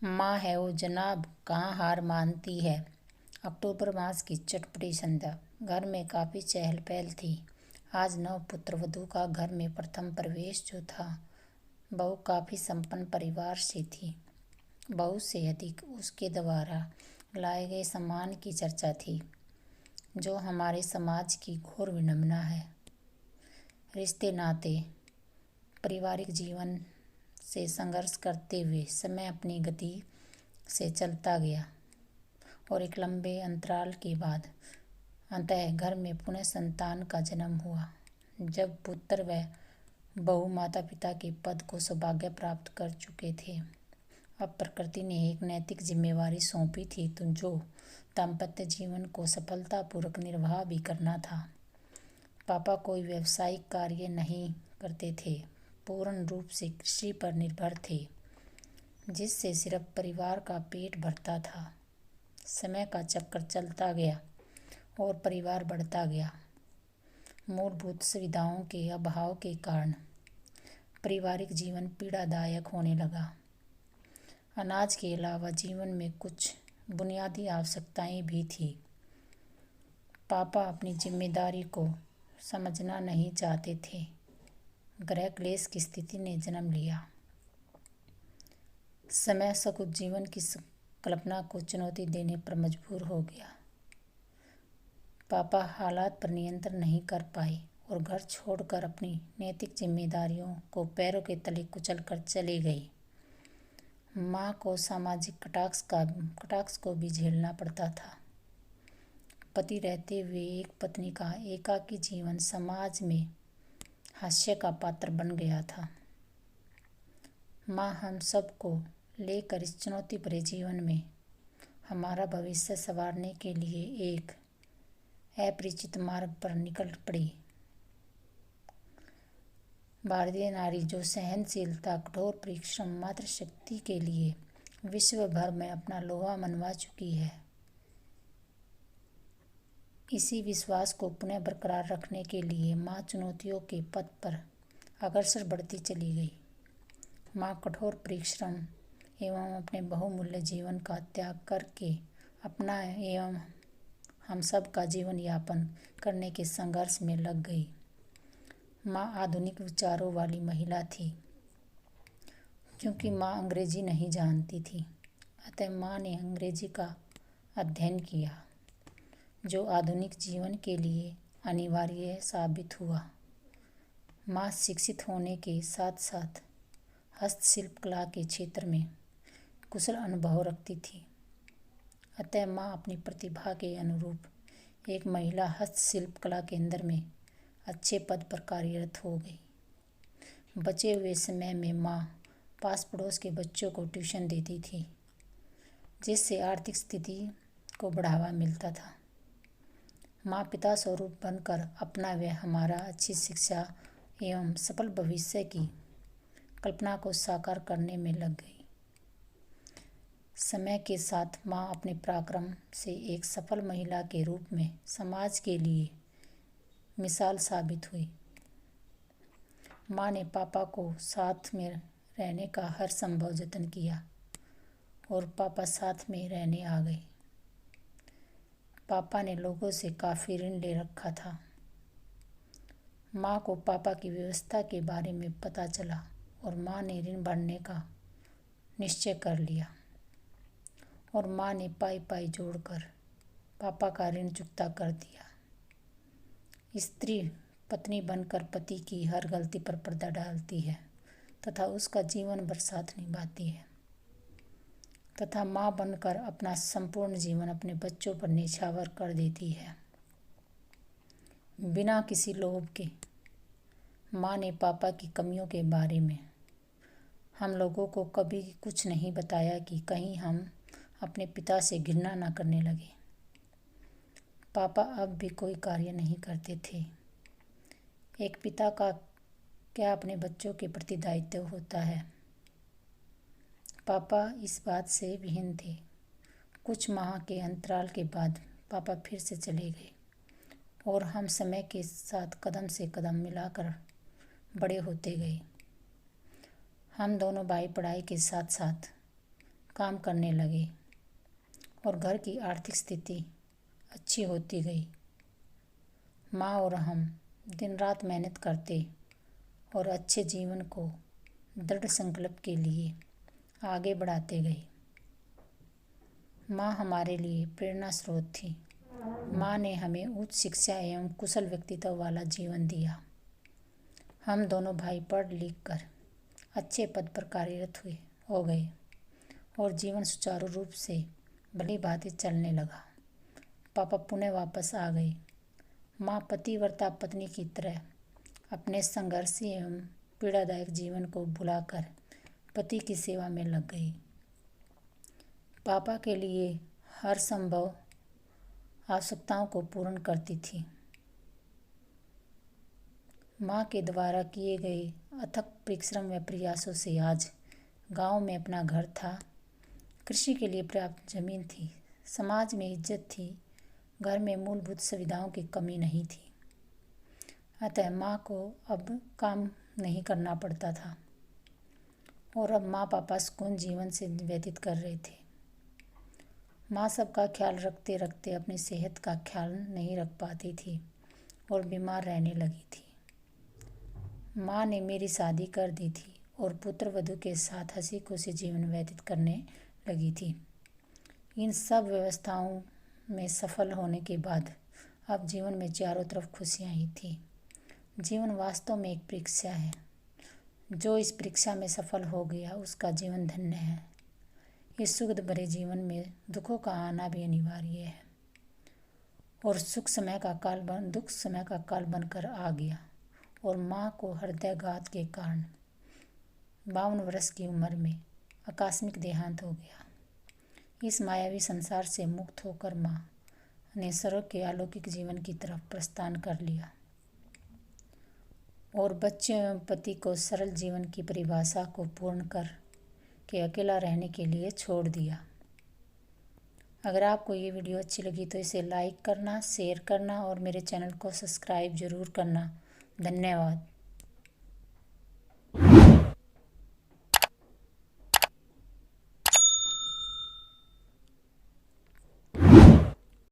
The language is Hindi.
माँ है वो जनाब, कहाँ हार मानती है। अक्टूबर मास की चटपटी संध्या। घर में काफ़ी चहल पहल थी। आज नव पुत्र वधू का घर में प्रथम प्रवेश जो था, बहू काफ़ी संपन्न परिवार से थी। बहू से अधिक उसके द्वारा लाए गए सम्मान की चर्चा थी, जो हमारे समाज की घोर विडंबना है। रिश्ते नाते पारिवारिक जीवन से संघर्ष करते हुए समय अपनी गति से चलता गया और एक लंबे अंतराल के बाद अंततः घर में पुनः संतान का जन्म हुआ। जब पुत्र व बहू माता पिता के पद को सौभाग्य प्राप्त कर चुके थे, अब प्रकृति ने एक नैतिक जिम्मेवारी सौंपी थी, तो जो दाम्पत्य जीवन को सफलतापूर्वक निर्वाह भी करना था। पापा कोई व्यावसायिक कार्य नहीं करते थे, पूर्ण रूप से कृषि पर निर्भर थे, जिससे सिर्फ परिवार का पेट भरता था। समय का चक्कर चलता गया और परिवार बढ़ता गया। मूलभूत सुविधाओं के अभाव के कारण पारिवारिक जीवन पीड़ादायक होने लगा। अनाज के अलावा जीवन में कुछ बुनियादी आवश्यकताएं भी थी। पापा अपनी जिम्मेदारी को समझना नहीं चाहते थे। गृह क्लेश की स्थिति ने जन्म लिया। समय सुखद जीवन की कल्पना को चुनौती देने पर मजबूर हो गया। पापा हालात पर नियंत्रण नहीं कर पाए और घर छोड़कर अपनी नैतिक जिम्मेदारियों को पैरों के तले कुचल कर चले गए। माँ को सामाजिक कटाक्ष को भी झेलना पड़ता था। पति रहते हुए एक पत्नी का एकाकी जीवन समाज में हास्य का पात्र बन गया था। माँ हम सबको लेकर इस चुनौती भरे जीवन में हमारा भविष्य संवारने के लिए एक अपरिचित मार्ग पर निकल पड़ी। भारतीय नारी जो सहनशीलता, कठोर परिश्रम, मातृशक्ति के लिए विश्व भर में अपना लोहा मनवा चुकी है, इसी विश्वास को पुनः बरकरार रखने के लिए माँ चुनौतियों के पथ पर अग्रसर बढ़ती चली गई। माँ कठोर परिश्रम एवं अपने बहुमूल्य जीवन का त्याग करके अपना एवं हम सब का जीवन यापन करने के संघर्ष में लग गई। माँ आधुनिक विचारों वाली महिला थी। क्योंकि माँ अंग्रेजी नहीं जानती थी, अतः माँ ने अंग्रेजी का अध्ययन किया, जो आधुनिक जीवन के लिए अनिवार्य साबित हुआ। माँ शिक्षित होने के साथ साथ हस्तशिल्प कला के क्षेत्र में कुशल अनुभव रखती थी, अतः माँ अपनी प्रतिभा के अनुरूप एक महिला हस्तशिल्प कला केंद्र में अच्छे पद पर कार्यरत हो गई। बचे हुए समय में माँ पास पड़ोस के बच्चों को ट्यूशन देती थी, जिससे आर्थिक स्थिति को बढ़ावा मिलता था। माँ पिता स्वरूप बनकर अपना व हमारा अच्छी शिक्षा एवं सफल भविष्य की कल्पना को साकार करने में लग गई। समय के साथ माँ अपने पराक्रम से एक सफल महिला के रूप में समाज के लिए मिसाल साबित हुई। माँ ने पापा को साथ में रहने का हर संभव जतन किया और पापा साथ में रहने आ गए। पापा ने लोगों से काफ़ी ऋण ले रखा था। माँ को पापा की व्यवस्था के बारे में पता चला और माँ ने ऋण भरने का निश्चय कर लिया और माँ ने पाई पाई जोड़कर पापा का ऋण चुकता कर दिया। स्त्री पत्नी बनकर पति की हर गलती पर पर्दा डालती है तथा उसका जीवन भर साथ निभाती है, तथा माँ बनकर अपना संपूर्ण जीवन अपने बच्चों पर न्यौछावर कर देती है। बिना किसी लोभ के माँ ने पापा की कमियों के बारे में हम लोगों को कभी कुछ नहीं बताया कि कहीं हम अपने पिता से घृणा न करने लगे। पापा अब भी कोई कार्य नहीं करते थे। एक पिता का क्या अपने बच्चों के प्रति दायित्व होता है। पापा इस बात से विहीन थे। कुछ माह के अंतराल के बाद पापा फिर से चले गए और हम समय के साथ कदम से कदम मिलाकर बड़े होते गए। हम दोनों भाई पढ़ाई के साथ साथ काम करने लगे और घर की आर्थिक स्थिति अच्छी होती गई। माँ और हम दिन रात मेहनत करते और अच्छे जीवन को दृढ़ संकल्प के लिए आगे बढ़ाते गए। माँ हमारे लिए प्रेरणा स्रोत थी। माँ ने हमें उच्च शिक्षा एवं कुशल व्यक्तित्व वाला जीवन दिया। हम दोनों भाई पढ़ लिख कर अच्छे पद पर कार्यरत हो गए और जीवन सुचारू रूप से भली भांति चलने लगा। पापा पुणे वापस आ गए। माँ पतिव्रता पत्नी की तरह अपने संघर्षी एवं पीड़ादायक जीवन को भुलाकर पति की सेवा में लग गई। पापा के लिए हर संभव आवश्यकताओं को पूर्ण करती थी। माँ के द्वारा किए गए अथक परिश्रम व प्रयासों से आज गांव में अपना घर था, कृषि के लिए पर्याप्त जमीन थी, समाज में इज्जत थी, घर में मूलभूत सुविधाओं की कमी नहीं थी। अतः माँ को अब काम नहीं करना पड़ता था और अब माँ पापा सुकून जीवन से व्यतीत कर रहे थे। माँ सबका ख्याल रखते रखते अपनी सेहत का ख्याल नहीं रख पाती थी और बीमार रहने लगी थी। माँ ने मेरी शादी कर दी थी और पुत्र वधू के साथ हंसी खुशी जीवन व्यतीत करने लगी थी। इन सब व्यवस्थाओं में सफल होने के बाद अब जीवन में चारों तरफ खुशियाँ ही थी। जीवन वास्तव में एक परीक्षा है। जो इस परीक्षा में सफल हो गया उसका जीवन धन्य है। इस सुख भरे जीवन में दुखों का आना भी अनिवार्य है और दुख समय का काल बनकर आ गया और माँ को हृदयाघात के कारण 52 वर्ष की उम्र में आकस्मिक देहांत हो गया। इस मायावी संसार से मुक्त होकर माँ ने स्वर्ग के अलौकिक जीवन की तरफ प्रस्थान कर लिया और बच्चे एवं पति को सरल जीवन की परिभाषा को पूर्ण कर के अकेला रहने के लिए छोड़ दिया। अगर आपको ये वीडियो अच्छी लगी तो इसे लाइक करना, शेयर करना और मेरे चैनल को सब्सक्राइब जरूर करना। धन्यवाद।